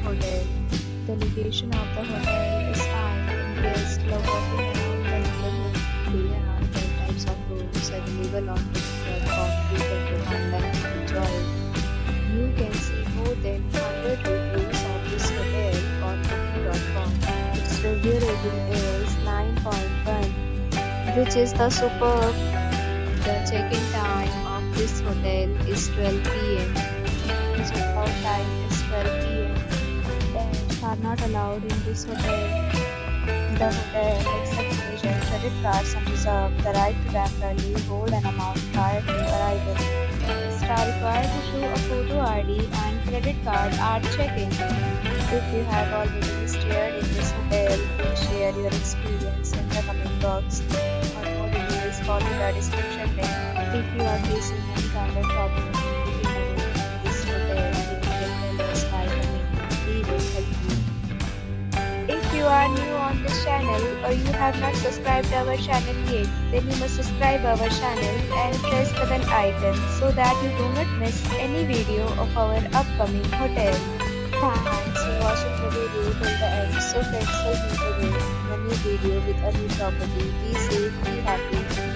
hotel. The location of the hotel is fine and guests love walking around the neighborhood. There are 10 types of rooms available on booking.com. You can book online and enjoy it. You can see more than 100 reviews of this hotel on booking.com. Its review rating is 9.1, which is the superb. The check-in time of this hotel is 12 p.m. The check-out time is 12 p.m. Pets are not allowed in this hotel. The hotel accepts major credit cards and reserves the right to temporarily hold an amount prior to arrival. Guests are required to show a photo ID and credit card at check-in. If you have already stayed in this hotel, please share your experience in the comment box. For more details, follow the description link. If you are facing any kind of problem in booking a room in this hotel, you can tell us by comment. We will help you. If you are new on this channel or you have not subscribed our channel yet, then you must subscribe our channel and press the bell icon so that you do not miss any video of our upcoming hotel. Thanks for watching the video till the end. So friends, will meet again in a new video with a new property. Be safe, be happy.